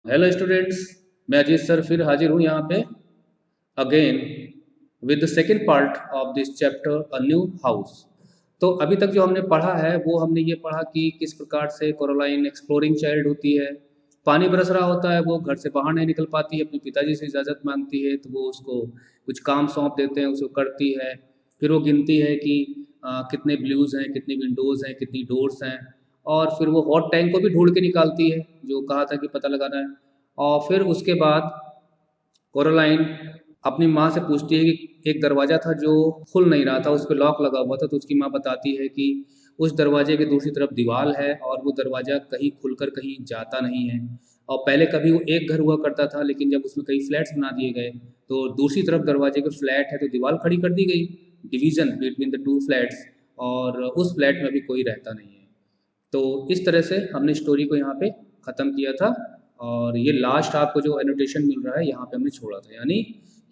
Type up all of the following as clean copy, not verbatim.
Hello students, मैं Ajit sir फिर हाजिर हूँ यहाँ पे again with the second part of this chapter a new house. तो अभी तक जो हमने पढ़ा है वो हमने ये पढ़ा कि किस प्रकार से कोरोलाइन एक्सप्लोरिंग चाइल्ड होती है। पानी बरस रहा होता है, वो घर से बाहर नहीं निकल पाती है, अपने पिताजी से इजाज़त मांगती है तो वो उसको कुछ काम सौंप देते हैं, उसको करती है। फिर वो गिनती है कि कितने ब्लूज़ हैं, कितनी विंडोज़ हैं, कितनी डोर्स हैं। और फिर वो हॉट टैंक को भी ढूंढ के निकालती है जो कहा था कि पता लगाना है। और फिर उसके बाद कोरोलाइन अपनी माँ से पूछती है कि एक दरवाज़ा था जो खुल नहीं रहा था, उस पर लॉक लगा हुआ था। तो उसकी माँ बताती है कि उस दरवाजे के दूसरी तरफ दीवार है और वो दरवाज़ा कहीं खुलकर कहीं जाता नहीं है। और पहले कभी वो एक घर हुआ करता था, लेकिन जब उसमें कई फ्लैट्स बना दिए गए तो दूसरी तरफ दरवाजे के फ्लैट है तो दीवार खड़ी कर दी गई, division between the two flats. और उस फ्लैट में भी कोई रहता नहीं है। तो इस तरह से हमने स्टोरी को यहाँ पे ख़त्म किया था। और ये लास्ट आपको जो एनोटेशन मिल रहा है यहाँ पे हमने छोड़ा था, यानी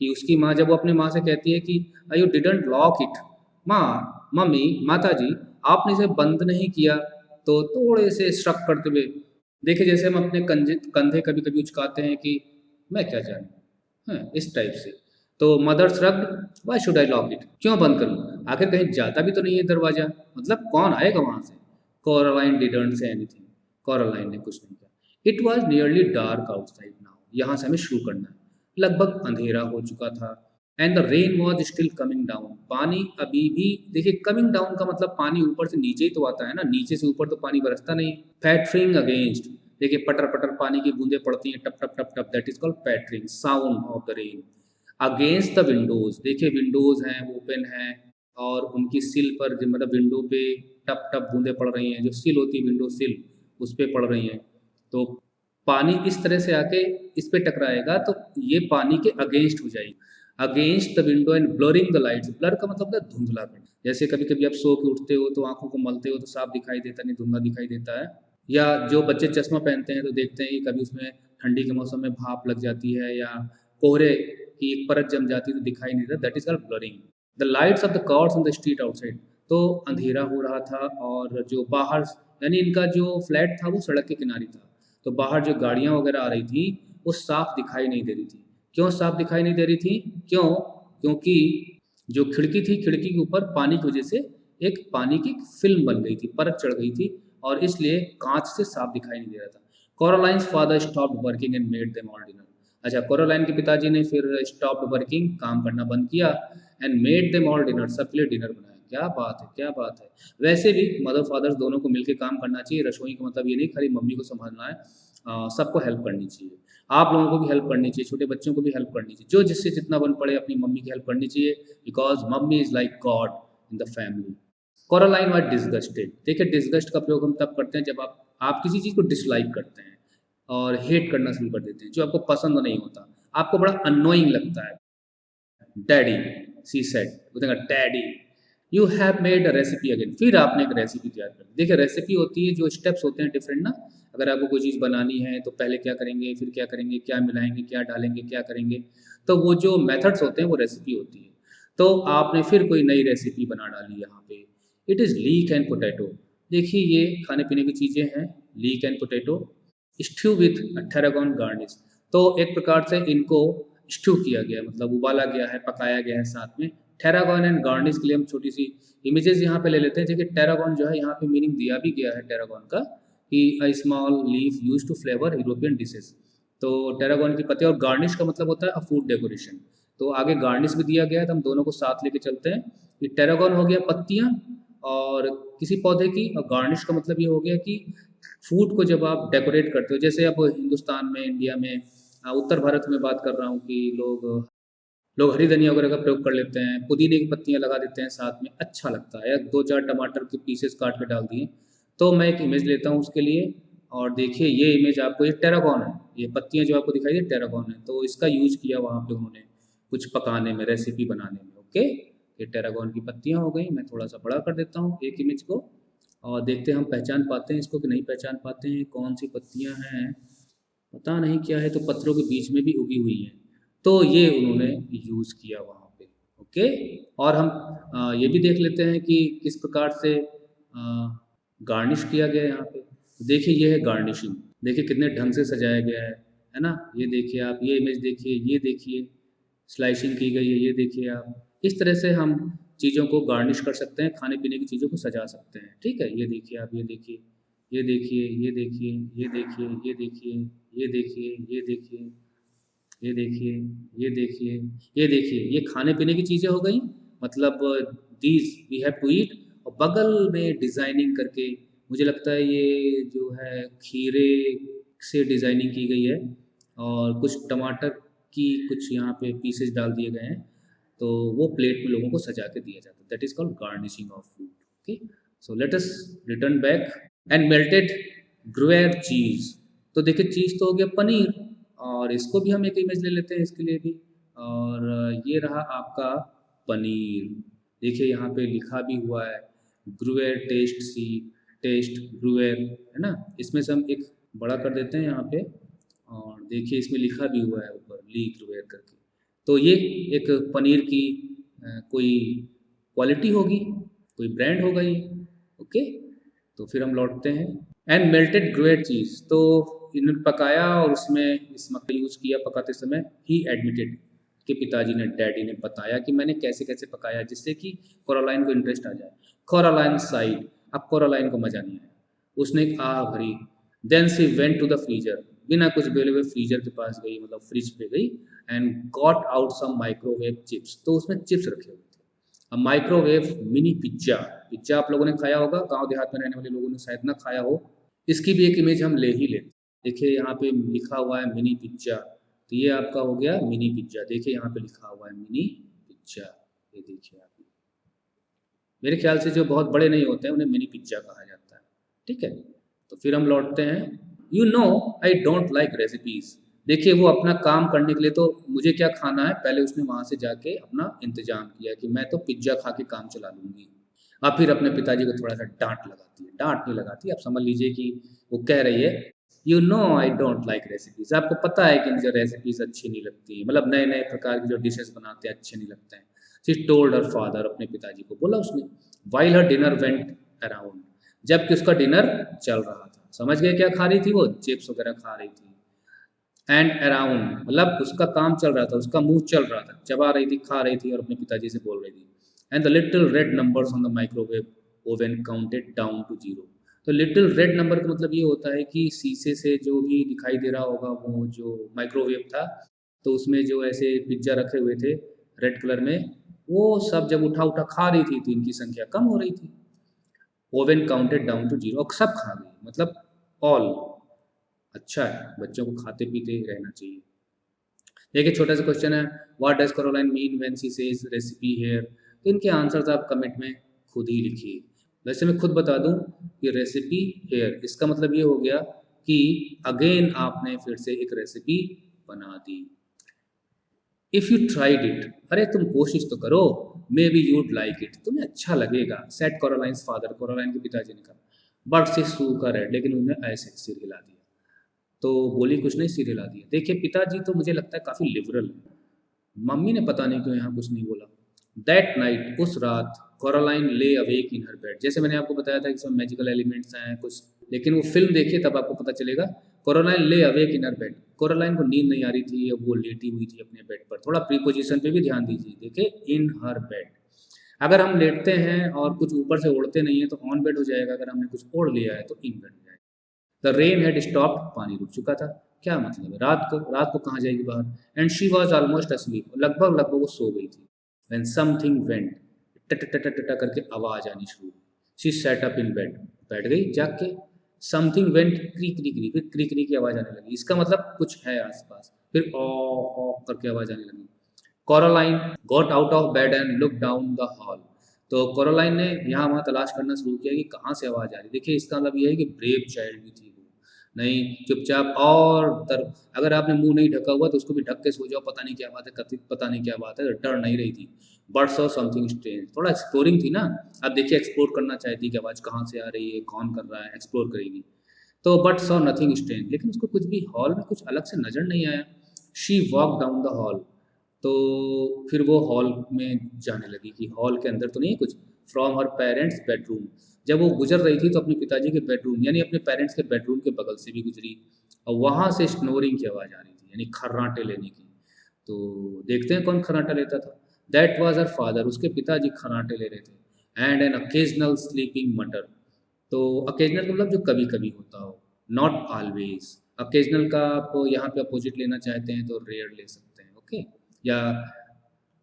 कि उसकी माँ जब वो अपनी माँ से कहती है कि यू डिडंट लॉक इट, माँ, मम्मी, माता जी, आपने इसे बंद नहीं किया। तो थोड़े से शक करते हुए, देखिए जैसे हम अपने कंधे कंधे कभी कभी उचकाते हैं कि मैं क्या जानूँ, हाँ, इस टाइप से। तो mother shrugged, why should I lock it, क्यों बंद करूँ, आखिर कहीं जाता भी तो नहीं है दरवाज़ा, मतलब कौन आएगा वहाँ से। कोरालाइन डिडंट से एनीथिंग, कोरालाइन ने कुछ नहीं कहा। It was nearly dark outside now, यहाँ से हमें शुरू करना है। लगभग अंधेरा हो चुका था। And the rain was still coming down, पानी अभी भी, देखिए कमिंग डाउन का मतलब पानी ऊपर से नीचे ही तो आता है ना, नीचे से ऊपर तो पानी बरसता नहीं। पैटरिंग अगेंस्ट, देखिए पटर पटर पानी की बूंदें पड़ती हैं, टप टप टप टप, that is called pattering sound of the rain. Against the windows, देखिए विंडोज हैं, ओपन हैं, और उनकी सिल पर मतलब विंडो पे टप टप बूंदें पड़ रही हैं, जो सिल होती है विंडो सिल, उस पर पड़ रही हैं। तो पानी इस तरह से आके इस पे टकराएगा तो ये पानी के अगेंस्ट हो जाएगी। Against the window and blurring the lights, blur का मतलब होता है धुंधला कर। जैसे कभी कभी आप सो के उठते हो तो आंखों को मलते हो तो साफ दिखाई देता नहीं, धुंधला दिखाई देता है। या जो बच्चे चश्मा पहनते हैं तो देखते हैं कि कभी उसमें ठंडी के मौसम में भाप लग जाती है या कोहरे की एक परत जम जाती है तो दिखाई नहीं देता, that is called blurring. The lights off the cars on the street outside, तो अंधेरा हो रहा था और जो बाहर, यानी इनका जो फ्लैट था वो सड़क के किनारे था, तो बाहर जो गाड़ियाँ वगैरह आ रही थी वो साफ दिखाई नहीं दे रही थी। क्यों साफ दिखाई नहीं दे रही थी, क्यों, क्योंकि जो खिड़की थी, खिड़की के ऊपर पानी की वजह से एक पानी की फिल्म बन गई थी, परत चढ़ गई थी, और इसलिए कांच से साफ दिखाई नहीं दे रहा था। Coraline's father stopped working and made them all dinner, अच्छा कोरोलाइन के पिताजी ने फिर स्टॉप्ड वर्किंग, काम करना बंद किया, and made them all dinner, सबके लिए डिनर बनाया। क्या बात है, क्या बात है। वैसे भी मदर फादर्स दोनों को मिलकर काम करना चाहिए, रसोई का मतलब ये नहीं खाली मम्मी को संभालना है, सबको हेल्प करनी चाहिए। आप लोगों को भी हेल्प करनी चाहिए, छोटे बच्चों को भी हेल्प करनी चाहिए, जो जिससे जितना बन पड़े अपनी मम्मी की हेल्प करनी चाहिए, because mummy is like God in the family. Coraline was disgusted, देखिए डिसगस्ट का प्रयोग हम तब करते हैं जब आप किसी चीज़ को डिसलाइक करते हैं और हेट करना शुरू कर देते हैं, जो आपको पसंद नहीं होता, आपको बड़ा अनोइंग लगता है। डैडी, सी सेड, बोलेगा daddy, you have made a recipe again, फिर आपने एक रेसिपी तैयार कर दी। देखिए रेसिपी होती है, जो स्टेप्स होते हैं डिफरेंट ना, अगर आपको कोई चीज़ बनानी है तो पहले क्या करेंगे, फिर क्या करेंगे, क्या मिलाएंगे, क्या डालेंगे, क्या करेंगे, तो वो जो मेथड्स होते हैं वो रेसिपी होती है। तो आपने फिर कोई नई रेसिपी बना डाली यहाँ पे। It is leek and potato, देखिए ये खाने पीने की चीज़ें हैं, leek and potato, stew with tarragon garnish, तो एक प्रकार से इनको स्ट्यू किया गया, मतलब उबाला गया है, पकाया गया है साथ में। टैरागोन एंड गार्निश के लिए हम छोटी सी इमेजेस यहाँ पे ले लेते हैं। देखिए टैरागोन जो है यहाँ पे मीनिंग दिया भी गया है टैरागोन का कि a small leaf used to flavour European dishes, तो टैरागोन की पत्ते, और गार्निश का मतलब होता है अ फूड डेकोरेशन, तो आगे गार्निश भी दिया गया है, तो हम दोनों को साथ लेके चलते हैं कि टैरागोन हो गया पत्तियाँ और किसी पौधे की, और गार्निश का मतलब ये हो गया कि फूड को जब आप डेकोरेट करते हो, जैसे अब हिंदुस्तान में, इंडिया में, उत्तर भारत में बात कर रहा हूँ कि लोग लोग हरी धनिया वगैरह का प्रयोग कर लेते हैं, पुदीने की पत्तियाँ लगा देते हैं साथ में, अच्छा लगता है, या दो चार टमाटर के पीसेस काट के डाल दिए। तो मैं एक इमेज लेता हूँ उसके लिए, और देखिए ये इमेज आपको, ये टेरागोन है, ये पत्तियाँ जो आपको दिखाई दे टेरागोन है, तो इसका यूज किया वहाँ पे उन्होंने कुछ पकाने में, रेसिपी बनाने में। ओके, ये टेरागोन की पत्तियाँ हो गई, मैं थोड़ा सा बड़ा कर देता हूँ एक इमेज को, और देखते हैं हम पहचान पाते हैं इसको कि नहीं पहचान पाते हैं, कौन सी पत्तियाँ हैं, पता नहीं क्या है, तो पत्थरों के बीच में भी उगी हुई है, तो ये उन्होंने यूज़ किया वहाँ पे। ओके, और हम ये भी देख लेते हैं कि किस प्रकार से गार्निश किया गया है यहाँ पे। देखिए ये है गार्निशिंग, देखिए कितने ढंग से सजाया गया है, है ना। ये देखिए आप, ये इमेज देखिए, ये देखिए स्लाइसिंग की गई है, ये देखिए आप। इस तरह से हम चीज़ों को गार्निश कर सकते हैं, खाने पीने की चीज़ों को सजा सकते हैं। ठीक है, ये देखिए आप, ये देखिए, ये देखिए, ये देखिए, ये देखिए, ये देखिए, ये देखिए, ये देखिए, ये देखिए, ये देखिए, ये देखिए, ये खाने पीने की चीज़ें हो गई, मतलब these we have to eat. और बगल में डिज़ाइनिंग करके, मुझे लगता है ये जो है खीरे से डिज़ाइनिंग की गई है, और कुछ टमाटर की कुछ यहाँ पे पीसेस डाल दिए गए हैं, तो वो प्लेट में लोगों को सजा के दिया जाता है। That is called garnishing of food. Okay, so let us return back. And melted gruyere cheese, तो देखिए चीज़ तो हो गया पनीर, और इसको भी हम एक इमेज ले लेते हैं इसके लिए भी। और ये रहा आपका पनीर। देखिए यहाँ पे लिखा भी हुआ है ग्रुएर टेस्ट सी, टेस्ट ग्रुएर, है ना। इसमें से हम एक बड़ा कर देते हैं यहाँ पे, और देखिए इसमें लिखा भी हुआ है ऊपर ली ग्रुएर करके। तो ये एक पनीर की कोई क्वालिटी होगी, कोई ब्रांड होगा ये। ओके, तो फिर हम लौटते हैं। एंड मेल्टेड ग्रुएट चीज़, तो इन्होंने पकाया और उसमें इस मक्खन यूज़ किया पकाते समय। ही एडमिटेड, कि पिताजी ने, डैडी ने बताया कि मैंने कैसे कैसे पकाया, जिससे कि कोरालाइन को इंटरेस्ट आ जाए। कोरालाइन साइड, अब कोरालाइन को मजा नहीं आया, उसने एक आह भरी। Then she went to the freezer, बिना कुछ बोले हुए फ्रीजर के पास गई, मतलब फ्रिज पे गई। And got out some microwave chips, तो उसमें चिप्स रखे हुए थे। अब माइक्रोवेव मिनी पिज्जा, पिज्जा आप लोगों ने खाया होगा, गांव देहात में रहने वाले लोगों ने शायद ना खाया हो। इसकी भी एक इमेज हम ले ही लेते। देखिए यहाँ पे लिखा हुआ है मिनी पिज्जा, तो ये आपका हो गया मिनी पिज्जा। देखिए यहाँ पे लिखा हुआ है मिनी पिज्जा, ये देखिए आप। मेरे ख्याल से जो बहुत बड़े नहीं होते हैं उन्हें मिनी पिज्जा कहा जाता है। ठीक है, तो फिर हम लौटते हैं। You know I don't like recipes, देखिए वो अपना काम करने के लिए, तो मुझे क्या खाना है पहले उसने वहाँ से जाके अपना इंतजाम किया कि मैं तो पिज्ज़ा खा के काम चला लूँगी। अब फिर अपने पिताजी को थोड़ा सा डांट लगाती है, डांट नहीं लगाती, आप समझ लीजिए कि वो कह रही है you know I don't like recipes, आपको पता है कि मुझे रेसिपीज़ अच्छी नहीं लगती, मतलब नए नए प्रकार की जो डिशेस बनाते हैं अच्छे नहीं लगते हैं। शी टोल्ड हर फादर, अपने पिताजी को बोला उसने। वाइल हर डिनर वेंट अराउंड, जबकि उसका डिनर चल रहा था। समझ गए क्या खा रही थी वो? चिप्स वगैरह खा रही थी। एंड अराउंड मतलब उसका काम चल रहा था, उसका मुंह चल रहा था, चबा रही थी, खा रही थी और अपने पिताजी से बोल रही थी। And the little red numbers on the microwave oven counted down to zero, तो लिटिल रेड नंबर का मतलब ये होता है कि शीशे से जो भी दिखाई दे रहा होगा वो जो माइक्रोवेव था, तो उसमें जो ऐसे पिज्ज़ा रखे हुए थे रेड कलर में, वो सब जब उठा उठा खा रही थी तो इनकी संख्या कम हो रही थी। Oven counted down to zero, और सब खा गई, मतलब ऑल। अच्छा है, बच्चों को खाते पीते रहना चाहिए। देखिए छोटा सा क्वेश्चन है, what does Caroline mean when she says recipe here, तो इनके आंसर्स आप कमेंट में खुद ही लिखिए। वैसे मैं खुद बता दूं कि रेसिपी हेयर इसका मतलब ये हो गया कि अगेन आपने फिर से एक रेसिपी बना दी। इफ़ यू ट्राइड इट, अरे तुम कोशिश तो करो, may be you'd like it, तुम्हें अच्छा लगेगा। सेट कोरोलाइंस फादर, कोरोलाइन के पिताजी ने कहा। बट से सू का रेड, लेकिन उन्होंने ऐसे सिर हिला दिया, तो बोली कुछ नहीं, सिर हिला दिया। देखिए पिताजी तो मुझे लगता है काफ़ी लिबरल है, मम्मी ने पता नहीं क्यों यहाँ कुछ नहीं बोला। दैट नाइट, उस रात, कोरोलाइन ले अवेक इन हर बेड, जैसे मैंने आपको बताया था कि इसमें मैजिकल एलिमेंट्स हैं कुछ, लेकिन वो फिल्म देखिए तब आपको पता चलेगा। कोरोलाइन ले अवेक इन हर बेड, कोरोलाइन को नींद नहीं आ रही थी, वो लेटी हुई थी अपने बेड पर। थोड़ा प्रीपोजिशन पे भी ध्यान दीजिए, देखिए इन हर बेड। अगर हम लेटते हैं और कुछ ऊपर से ओढ़ते नहीं है तो ऑन बेड हो जाएगा, अगर हमने कुछ ओढ़ लिया है तो इन बेड हो जाएगा। द रेन हैड स्टॉप्ड, पानी रुक चुका था। क्या मतलब है, रात को कहाँ जाएगी बाहर। एंड शी वॉज ऑलमोस्ट असलीप, लगभग लगभग वो सो गई थी। व्हेन समथिंग वेंट, टट टट टट टट करके आवाज आनी शुरू हुई। She said up in bed, बैठ गई जाग के। समथिंग वेंट, क्री क्री क्री, फिर क्री क्री की आवाज आने लगी, इसका मतलब कुछ है आसपास। फिर ऑ करके आवाज आने लगी। Coraline got out of bed and look down the hall, तो कोरोलाइन ने यहाँ वहाँ तलाश करना शुरू किया कि कहाँ से आवाज़ आ रही। देखिए इसका मतलब ये है कि ब्रेव चाइल्ड भी थी वो, नहीं चुपचाप और अगर आपने मुंह नहीं ढका हुआ तो उसको भी ढक के सो जाओ, पता नहीं क्या बात है, कथित पता नहीं क्या बात है, डर नहीं रही थी। बर्ड्स और समथिंग स्ट्रेंज, थोड़ा एक्सप्लोरिंग थी ना। अब देखिए एक्सप्लोर करना चाहती कि आवाज़ कहाँ से आ रही है, कौन कर रहा है, एक्सप्लोर करेगी। तो बट सॉ नथिंग स्ट्रेंज, लेकिन उसको कुछ भी हॉल में कुछ अलग से नज़र नहीं आया। She walk down the hall, तो फिर वो हॉल में जाने लगी कि हॉल के अंदर तो नहीं है कुछ। फ्रॉम हर पेरेंट्स बेडरूम, जब वो गुजर रही थी तो अपने पिताजी के बेडरूम यानी अपने पेरेंट्स के बेडरूम के बगल से भी गुजरी और वहाँ से स्नोरिंग की आवाज़ आ रही थी यानी खर्राटे लेने की। तो देखते हैं कौन खर्राटा लेता था। दैट वाज हर फादर, उसके पिताजी खर्राटे ले रहे थे। एंड एन अकेजनल स्लीपिंग मटर, तो अकेजनल का मतलब जो कभी कभी होता हो, नॉट ऑलवेज। अकेजनल का आप यहाँ पे अपोजिट लेना चाहते हैं तो रेयर ले सकते हैं, ओके। या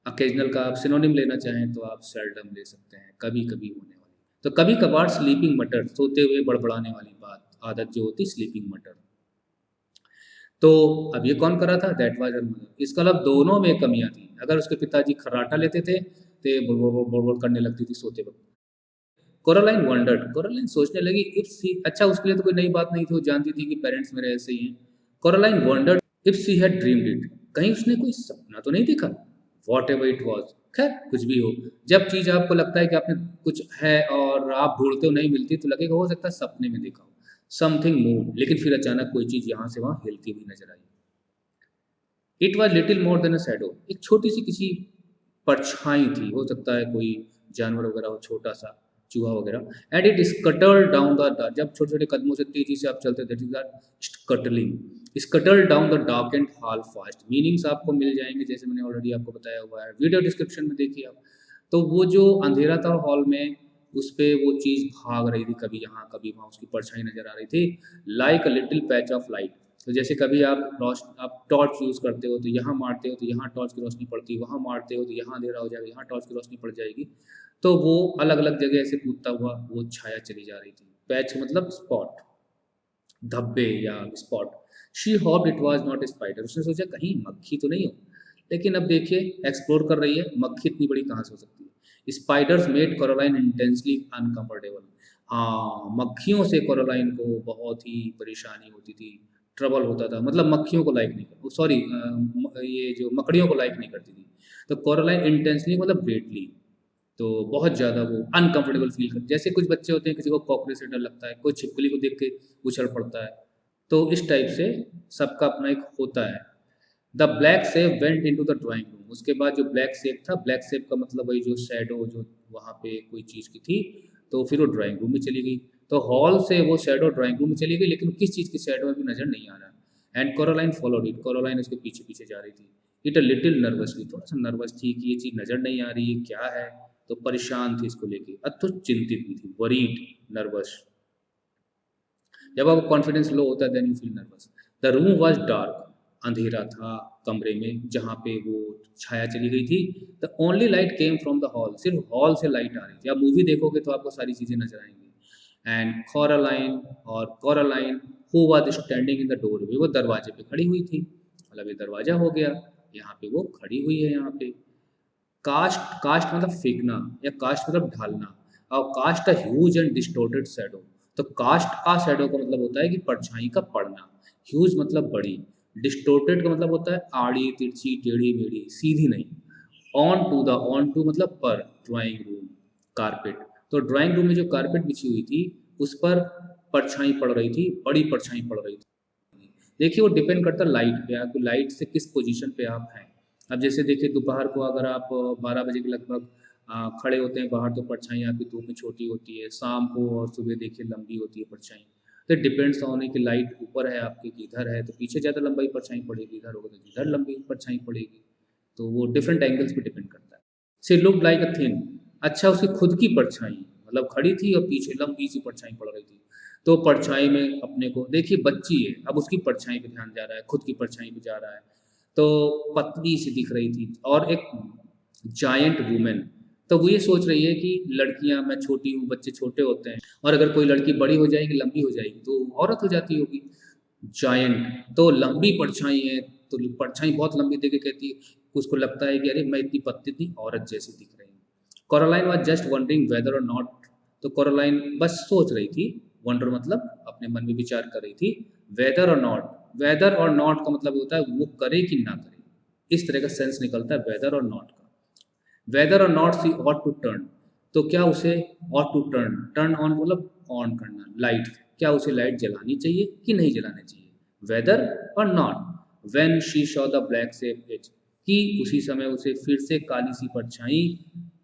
अकेजनल का आप सिनोनिम लेना चाहें तो आप सेल्डम ले सकते हैं, कभी कभी होने वाली। तो कभी कभार स्लीपिंग मटर, सोते हुए बड़बड़ाने वाली बात, आदत जो होती स्लीपिंग मटर। तो अब ये कौन कर रहा था, दैट वाज हर मदर। इसका मतलब दोनों में कमियां थी। अगर उसके पिताजी खर्राटा लेते थे तो ये बुड़बुड़ करने लगती थी सोते वक्त। कोरालाइन वंडर्ड, कोरालाइन सोचने लगी इफ सी, अच्छा उसके लिए तो कोई नई बात नहीं थी, वो जानती थी कि पेरेंट्स मेरे ऐसे ही हैं। Coraline wondered if she had dreamed it, कहीं उसने कोई सपना तो नहीं देखा। वॉट एवर इट वॉज, खैर कुछ भी हो, जब चीज़ आपको लगता है कि आपने कुछ है और आप ढूंढते हो नहीं मिलती तो लगेगा हो सकता है सपने में देखा हो। समथिंग मूव, लेकिन फिर अचानक कोई चीज़ यहाँ से वहाँ हिलती हुई नजर आई। It was little more than a shadow, एक छोटी सी किसी परछाई थी, हो सकता है कोई जानवर वगैरह हो, छोटा सा चूहा वगैरह। And it scuttle down the dark, जब छोटे छोटे कदमों से तेजी से आप चलते that is that scuttling, scuttle down the dark and hall fast. Meanings आपको मिल जाएंगे जैसे मैंने ऑलरेडी आपको बताया हुआ है, वीडियो डिस्क्रिप्शन में देखिए आप। तो वो जो अंधेरा था हॉल में, उस पर वो चीज़ भाग रही थी, कभी यहाँ कभी वहाँ उसकी परछाई नजर आ रही थी, like a little patch of light. तो जैसे कभी आप टॉर्च यूज़ करते हो तो यहाँ मारते हो तो यहाँ टॉर्च की रोशनी पड़ती है, वहाँ मारते हो तो यहाँ अंधेरा हो जाएगा, यहाँ टॉर्च की रोशनी पड़ जाएगी। तो वो अलग अलग जगह से कूदता हुआ वो छाया चली जा रही थी। पैच मतलब स्पॉट, धब्बे या spot. She hoped it was not a spider, उसने सोचा कहीं मक्खी तो नहीं हो। लेकिन अब देखिए एक्सप्लोर कर रही है, मक्खी इतनी बड़ी कहाँ से हो सकती है। Spiders made Caroline intensely uncomfortable, हाँ मक्खियों से कैरोलाइन को बहुत ही परेशानी होती थी, ट्रबल होता था, मतलब मक्खियों को लाइक नहीं कर, सॉरी ये जो मकड़ियों को लाइक नहीं करती थी। तो कैरोलाइन इंटेंसली मतलब ग्रेटली, तो बहुत ज़्यादा वो अनकंफर्टेबल फील कर, जैसे कुछ बच्चे होते हैं किसी को कॉकरोच से डर लगता है, कोई छिपकली को देख के उछल पड़ता है, तो इस टाइप से सबका अपना एक होता है। The black safe went into the drawing room, उसके बाद जो ब्लैक सेफ था, ब्लैक सेफ का मतलब वही जो शैडो जो वहाँ पे कोई चीज़ की थी, तो फिर वो ड्राइंग रूम में चली गई। तो हॉल से वो शैडो ड्राइंग रूम में चली गई, लेकिन किस चीज़ की शैडो अभी नज़र नहीं आ रहा। एंड कोरोलाइन फॉलोड इट, कोरोलाइन उसके पीछे पीछे जा रही थी। इट अ लिटिल नर्वसली, थोड़ा सा नर्वस थी कि ये चीज़ नज़र नहीं आ रही है क्या है, तो परेशान थी इसको लेके, तो चिंतित भी थी, वरीड, नर्वस। जब आपको कॉन्फिडेंस लो होता है then you feel nervous. The room was dark, अंधेरा था कमरे में जहाँ पे वो छाया चली गई थी। The only light came from the hall, सिर्फ हॉल से लाइट आ रही थी। आप मूवी देखोगे तो आपको सारी चीज़ें नजर आएंगी। And Coraline who was standing in the doorway, वो दरवाजे पे खड़ी हुई थी, मतलब ये दरवाजा हो गया, यहाँ पे वो खड़ी हुई है यहाँ पे। कास्ट, कास्ट मतलब फेंकना या कास्ट मतलब ढालना, और cast a huge and distorted shadow. तो कास्ट का शैडो का मतलब होता है कि परछाई का पड़ना, ह्यूज मतलब बड़ी, डिस्टोर्टेड का मतलब होता है आड़ी तिरछी टेढ़ी मेढ़ी सीधी नहीं। Onto the, onto मतलब पर, ड्राइंग रूम कारपेट, तो ड्राइंग रूम में जो कारपेट बिछी हुई थी उस पर परछाई पड़ रही थी, बड़ी परछाई पड़ रही थी। देखिए वो डिपेंड करता है लाइट पे, आपकी लाइट से किस पोजीशन पे आप हैं। अब जैसे देखिए दोपहर को अगर आप 12 बजे के लगभग खड़े होते हैं बाहर तो परछाई आपकी धूप में छोटी होती है, शाम को और सुबह देखिए लंबी होती है परछाई। तो डिपेंड्स ऑन है कि लाइट ऊपर है आपकी कि इधर है, तो पीछे ज़्यादा लंबाई परछाई पड़ेगी, इधर होगा तो इधर लंबी परछाई पड़ेगी। तो वो डिफरेंट एंगल्स पे डिपेंड करता है। See look like a thin, अच्छा उसकी खुद की परछाई, मतलब खड़ी थी और पीछे लंबी सी परछाई पड़ रही थी। तो परछाई में अपने को देखिए, बच्ची है, अब उसकी परछाई पे ध्यान जा रहा है, खुद की परछाई पे जा रहा है। तो पतली सी दिख रही थी और एक जायंट वुमेन, तो वो ये सोच रही है कि लड़कियां, मैं छोटी हूँ, बच्चे छोटे होते हैं, और अगर कोई लड़की बड़ी हो जाएगी लंबी हो जाएगी तो औरत हो जाती होगी। जायंट, तो लंबी परछाई है, तो परछाई बहुत लंबी देख के कहती है, उसको लगता है कि अरे मैं इतनी पतली थी, औरत जैसी दिख रही हूँ। कोरालाइन वाज जस्ट वंडरिंग वेदर और नॉट, तो कोरालाइन बस सोच रही थी, वंडर मतलब अपने मन में विचार कर रही थी, वेदर और नॉट, वेदर और नॉट का मतलब होता है वो करे कि ना करे, इस तरह का सेंस निकलता है वेदर और नॉट का। वेदर और not she ought to turn, तो क्या उसे ought to turn, turn on मतलब ऑन करना लाइट, क्या उसे लाइट जलानी चाहिए कि नहीं जलानी चाहिए, वेदर और not. When she saw the black shape as, कि उसी समय उसे फिर से काली सी परछाई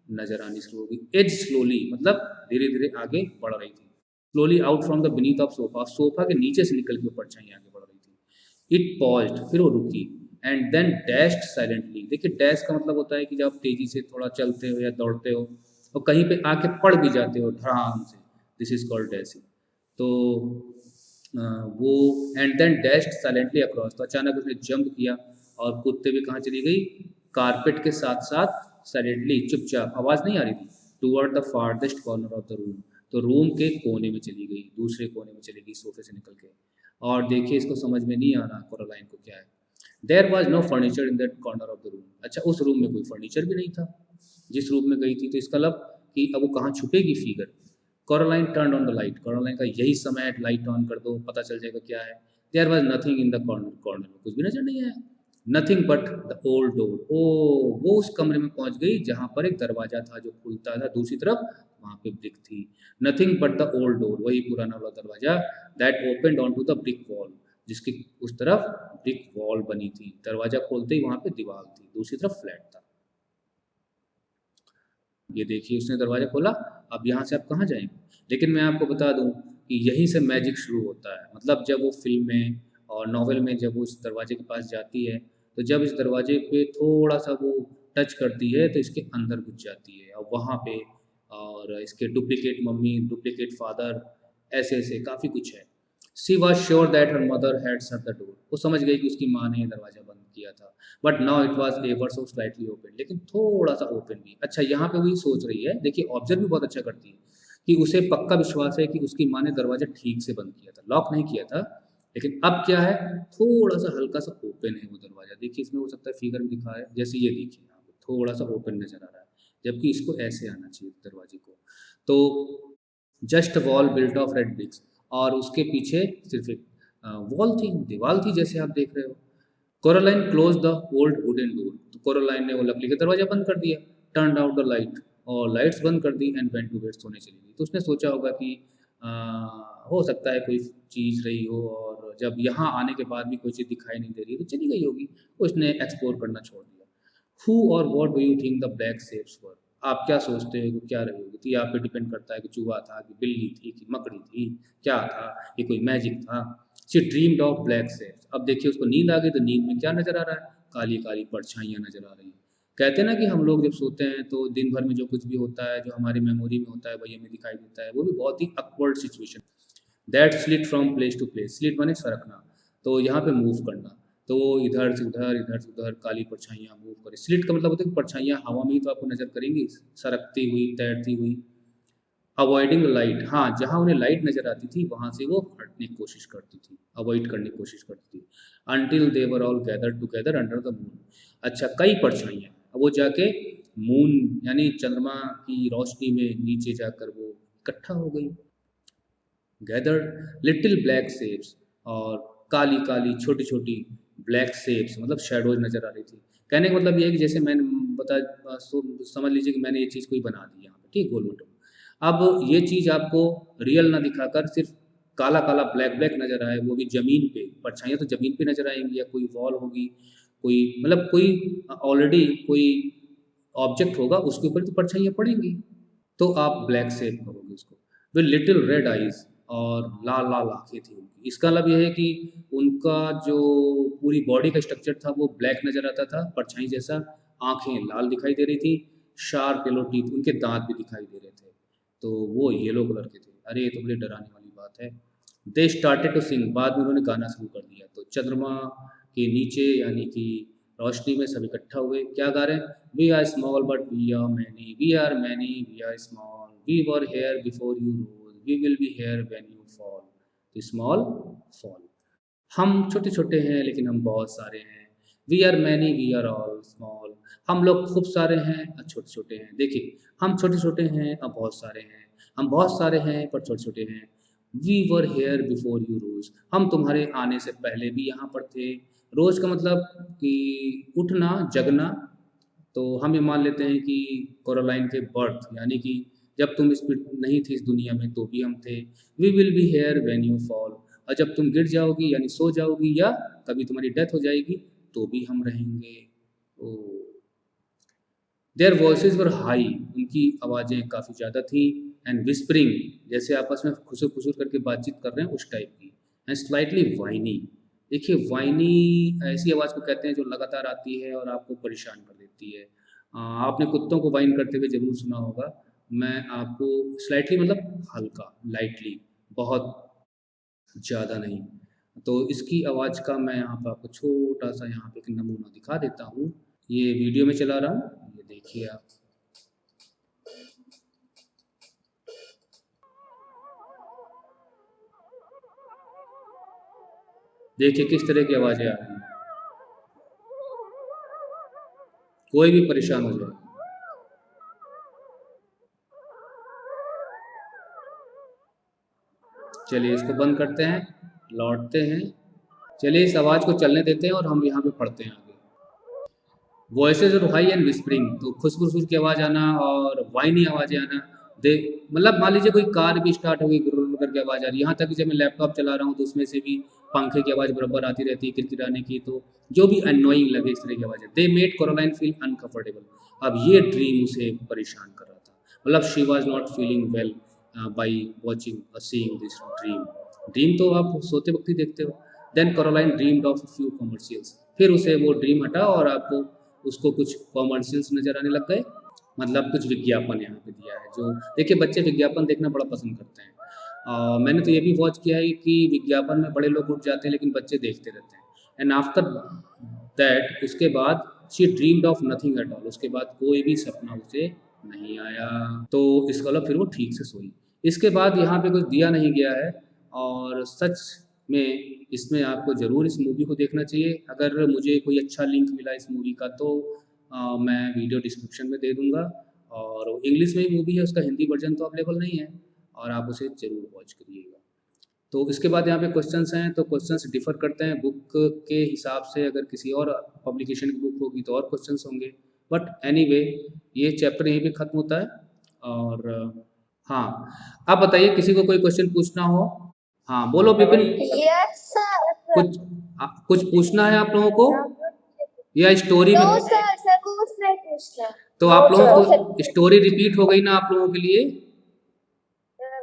नजर आनी शुरू होगी। एज स्लोली मतलब धीरे धीरे आगे बढ़ रही थी। Slowly out from the beneath of sofa, sofa के नीचे से निकल के परछाई आगे बढ़ रही थी। इट पॉज्ड, फिर वो रुकी। And then dashed silently. देखिए डैश का मतलब होता है कि जब आप तेजी से थोड़ा चलते हो या दौड़ते हो और कहीं पे आके पड़ भी जाते हो धड़ाम से, दिस इज कॉल्ड डैशिंग। तो वो and then dashed silently across, तो अचानक उसने जंप किया और कूदते हुए कहाँ चली गई, कारपेट के साथ साथ साइलेंटली चुपचाप, आवाज़ नहीं आ रही थी, toward the farthest corner of the room, तो रूम के कोने में चली गई, दूसरे कोने में चली गई सोफे से निकल के। और देखिए इसको समझ में नहीं आ रहा कोरालाइन को क्या है। There was no furniture in that corner of the room. अच्छा उस रूम में कोई फर्नीचर भी नहीं था जिस रूम में गई थी, तो इसका मतलब कि अब वो कहाँ छुपेगी figure. Coraline turn on the light, Coraline का यही समय है, लाइट ऑन कर दो पता चल जाएगा क्या है। There was nothing in the corner, corner में कुछ भी नजर नहीं आया। Nothing but the old door, ओ वो उस कमरे में पहुंच गई जहां पर एक दरवाजा था जो खुलता था दूसरी तरफ, वहां पे ब्रिक थी। Nothing but the old door, वही पुराना वाला दरवाजा, that opened onto the brick wall, जिसकी उस तरफ ब्रिक वॉल बनी थी। दरवाजा खोलते ही वहां पे दीवार थी, दूसरी तरफ फ्लैट था। ये देखिए उसने दरवाजा खोला, अब यहाँ से आप कहाँ जाएंगे। लेकिन मैं आपको बता दूं कि यहीं से मैजिक शुरू होता है। मतलब जब वो फिल्म में और नॉवेल में जब वो उस दरवाजे के पास जाती है, तो जब इस दरवाजे पे थोड़ा सा वो टच करती है तो इसके अंदर घुस जाती है और वहाँ पे और इसके डुप्लीकेट मम्मी, डुप्लीकेट फादर, ऐसे ऐसे काफ़ी कुछ है। She was sure that her mother had shut the door, वो समझ गई कि उसकी माँ ने ये दरवाज़ा बंद किया था। But now it was ever so slightly open, लेकिन थोड़ा सा ओपन भी। अच्छा यहाँ पे वही सोच रही है, देखिए ऑब्जर्व भी बहुत अच्छा करती है कि उसे पक्का विश्वास है कि उसकी माँ ने दरवाजा ठीक से बंद किया था, लॉक नहीं किया था। लेकिन अब क्या है, थोड़ा सा हल्का सा ओपन है वो दरवाजा। देखिए इसमें हो सकता है फिगर में दिखा है, जैसे ये देखिए यहाँ पे थोड़ा सा ओपन नजर आ रहा है, जबकि इसको ऐसे आना चाहिए दरवाजे को। तो just wall built of red bricks, और उसके पीछे सिर्फ एक वॉल थी, दीवार थी, जैसे आप देख रहे हो। Coraline close the old wooden door, तो कोरालाइन ने वो लकड़ी का दरवाजा बंद कर दिया। टर्न आउट द लाइट, और लाइट्स बंद कर दी। एंड वेंट टू बेड, सोने चली गई। तो उसने सोचा होगा कि आ, हो सकता है कोई चीज़ रही हो, और जब यहाँ आने के बाद भी कोई चीज़ दिखाई नहीं दे रही तो चली गई होगी। उसने एक्सप्लोर करना छोड़ दिया। हु और what do you think the black shapes were, आप क्या सोचते हो कि क्या रही होगी। तो ये आप पे डिपेंड करता है कि चूहा था कि बिल्ली थी कि मकड़ी थी, क्या था, ये कोई मैजिक था। She dreamed of black ceps, अब देखिए उसको नींद आ गई, तो नींद में क्या नजर आ रहा है, काली काली परछाइयाँ नजर आ रही हैं। कहते हैं ना कि हम लोग जब सोते हैं तो दिन भर में जो कुछ भी होता है, जो हमारी मेमोरी में होता है, वही हमें दिखाई देता है। वो भी बहुत ही awkward situation. That slit from place to place, slit माने सरकना, तो यहाँ पे मूव करना। तो वो इधर से उधर, इधर से उधर काली परछाइयाँ मूव करें। स्लिट का मतलब होता है कि परछाइयाँ हवा में ही तो आपको नजर करेंगी, सरकती हुई, तैरती हुई। अवॉइडिंग लाइट, हाँ जहाँ उन्हें लाइट नजर आती थी वहाँ से वो हटने की कोशिश करती थी, अवॉइड करने की कोशिश करती थी। Until they were all gathered together under the moon, अच्छा कई परछाइयाँ, अब वो जाके मून यानी चंद्रमा की रोशनी में नीचे जाकर वो इकट्ठा हो गई। गैदर्ड लिटिल ब्लैक सेप्स, और काली काली छोटी छोटी ब्लैक सेप्स मतलब शेडोज नजर आ रही थी। कहने का मतलब ये है कि जैसे मैंने समझ लीजिए कि मैंने ये चीज़ कोई बना दी यहाँ पे, ठीक, गोल मटोल। अब ये चीज़ आपको रियल ना दिखाकर सिर्फ काला काला ब्लैक ब्लैक नजर आए, वो भी जमीन पे, परछाइयाँ तो जमीन पे नजर आएंगी, या कोई वॉल होगी, कोई मतलब कोई ऑलरेडी कोई ऑब्जेक्ट होगा उसके ऊपर तो परछाइयाँ पड़ेंगी, तो आप ब्लैक सेप करोगे उसको। विद लिटिल रेड आइज, और लाल लाल आंखें थी उनकी। इसका मतलब यह है कि उनका जो पूरी बॉडी का स्ट्रक्चर था वो ब्लैक नजर आता था परछाई जैसा, आंखें लाल दिखाई दे रही थी, शार्प येलो टीथ, उनके दांत भी दिखाई दे रहे थे, तो वो येलो कलर के थे। अरे ये तो बड़ी डराने वाली बात है। दे स्टार्टेड टू सिंग, बाद में उन्होंने गाना शुरू कर दिया। तो चंद्रमा के नीचे यानी कि रोशनी में सब इकट्ठा हुए, क्या गा रहे हैं, we are small but we are many, we are many we are small, we were here before you rose, we will be here when you fall, small fall. हम छोटे छोटे हैं लेकिन हम बहुत सारे हैं। We are many we are all small, हम लोग खूब सारे हैं और छोटे छोटे हैं। देखिए हम छोटे छोटे हैं और बहुत सारे हैं, हम बहुत सारे हैं पर छोटे छोटे हैं। We were here before you rose, हम तुम्हारे आने से पहले भी यहाँ पर थे। रोज का मतलब कि उठना, जगना। तो हम ये मान लेते हैं कि कोरालाइन के बर्थ यानी कि जब तुम इस नहीं थी इस दुनिया में तो भी हम थे। We will be here when you fall, और जब तुम गिर जाओगी यानी सो जाओगी या कभी तुम्हारी डेथ हो जाएगी तो भी हम रहेंगे। Oh there voices were high, उनकी आवाज़ें काफ़ी ज़्यादा थी, एंड विस्परिंग, जैसे आपस में खुसुर खुसुर करके बातचीत कर रहे हैं उस टाइप की, एंड स्लाइटली वाइनी। देखिए वाइनी ऐसी आवाज़ को कहते हैं जो लगातार आती है और आपको परेशान कर देती है। आपने कुत्तों को वाइन करते हुए ज़रूर सुना होगा। मैं आपको स्लाइटली मतलब हल्का, लाइटली, बहुत ज़्यादा नहीं। तो इसकी आवाज़ का मैं यहाँ पे आपको छोटा-सा यहाँ पे एक नमूना दिखा देता हूँ। ये वीडियो में चला रहा हूँ, ये देखिए आप। देखिए किस तरह की आवाज़ें आ रही हैं। कोई भी परेशान हो जाए। चलिए इसको बंद करते हैं, लौटते हैं। चलिए इस आवाज़ को चलने देते हैं और हम यहाँ पे पढ़ते हैं आगे। वॉइसेस और हाई एंड विस्परिंग, तो खुसखुस की आवाज़ आना और वाइनी आवाज़ें आना। दे मतलब मान लीजिए कोई कार भी स्टार्ट हो गई, गुर्र करके आवाज़ आ रही है। यहाँ तक कि जब मैं लैपटॉप चला रहा हूँ तो उसमें से भी पंखे की आवाज़ बराबर आती रहती है किरकिराने की, तो जो भी अननोइंग लगे इस तरह की आवाज़ें। They made Caroline feel uncomfortable. अब ये ड्रीम उसे परेशान कर रहा था, मतलब she was not feeling well by watching seeing this dream. Dream तो आप सोते वक्त ही देखते हो। Then Caroline dreamed of few commercials, फिर उसे वो ड्रीम हटा और आपको उसको कुछ कॉमर्शियल्स नज़र आने लग गए, मतलब कुछ विज्ञापन यहाँ पे दिया है। जो देखिए बच्चे विज्ञापन देखना बड़ा पसंद करते हैं। मैंने तो ये भी वॉच किया है कि विज्ञापन में बड़े लोग उठ जाते हैं लेकिन बच्चे देखते रहते हैं। एंड आफ्टर दैट, उसके बाद she dreamed of nothing at all, उसके बाद कोई भी सपना उसे नहीं आया। तो इसका मतलब फिर वो ठीक से सोई। इसके बाद यहाँ पे कुछ दिया नहीं गया है, और सच में इसमें आपको ज़रूर इस मूवी को देखना चाहिए। अगर मुझे कोई अच्छा लिंक मिला इस मूवी का तो मैं वीडियो डिस्क्रिप्शन में दे दूँगा। और इंग्लिश में ही मूवी है, उसका हिंदी वर्जन तो अवेलेबल नहीं है, और आप उसे ज़रूर वॉच करिएगा। तो इसके बाद यहाँ पे क्वेश्चंस हैं, तो क्वेश्चंस डिफ़र करते हैं बुक के हिसाब से। अगर किसी और पब्लिकेशन की बुक होगी तो और क्वेश्चंस होंगे, बट एनीवे ये चैप्टर यहीं पे ख़त्म होता है। और हाँ, आप बताइए किसी को कोई क्वेश्चन पूछना हो। हाँ बोलो विपिन। Yes sir. कुछ पूछना है आप लोगों को, या स्टोरी में? नो सर, सर कुछ नहीं पूछना। तो आप लोगों को स्टोरी रिपीट हो गई ना आप लोगों के लिए?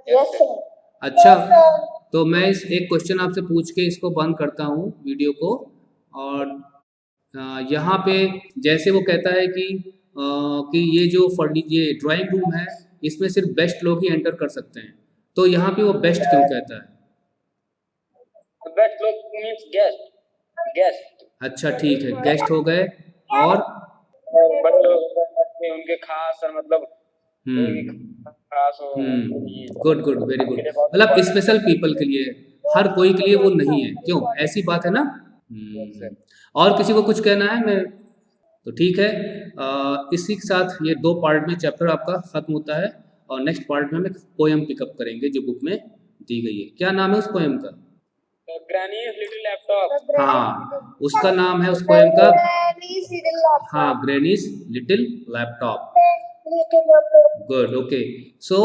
Yes sir. अच्छा, तो मैं इस एक क्वेश्चन आपसे पूछ के इसको बंद करता हूँ वीडियो को। और यहाँ पे जैसे वो कहता है कि ये जो ये ड्राइंग रूम है, इसमें सिर्फ बेस्ट लोग ही एंटर कर सकते हैं, तो यहाँ पे वो बेस्ट क्यों कहता है? बेस्ट लोग मींस गेस्ट, गेस्ट। अच्छा ठीक है, गेस्ट हो गए। और बड़े लोग उनके खास और मतलब खास हो। गुड गुड, वेरी गुड, मतलब स्पेशल पीपल के लिए, हर कोई के लिए वो नहीं है, क्यों? ऐसी बात है ना। और किसी को कुछ कहना है? मैं तो ठीक है, इसी के साथ ये 2 पार्ट में चैप्टर आपका ख़त्म होता है, और नेक्स्ट पार्ट में हम एक पोएम पिकअप करेंगे जो बुक में दी गई है। क्या नाम है उस पोएम का? Grannies little laptop. हाँ, उसका नाम है उस पोएम का, हाँ, grannies little laptop. Good, okay. So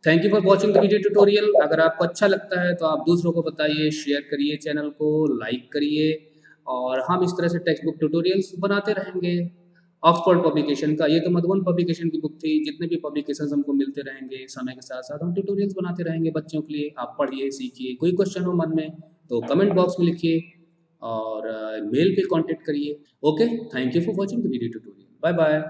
thank you for watching the video tutorial. अगर आपको अच्छा लगता है तो आप दूसरों को बताइए, शेयर करिए, चैनल को लाइक करिए, और हम इस तरह से टेक्स्ट बुक ट्यूटोरियल्स बनाते रहेंगे। ऑक्सफोर्ड पब्लिकेशन का, ये तो मधुबन पब्लिकेशन की बुक थी। जितने भी पब्लिकेशंस हमको मिलते रहेंगे, समय के साथ साथ हम ट्यूटोरियल्स बनाते रहेंगे बच्चों के लिए। आप पढ़िए, सीखिए। कोई क्वेश्चन हो मन में तो कमेंट बॉक्स में लिखिए, और मेल पे कांटेक्ट करिए। Okay, thank you for watching the video tutorial. Bye bye.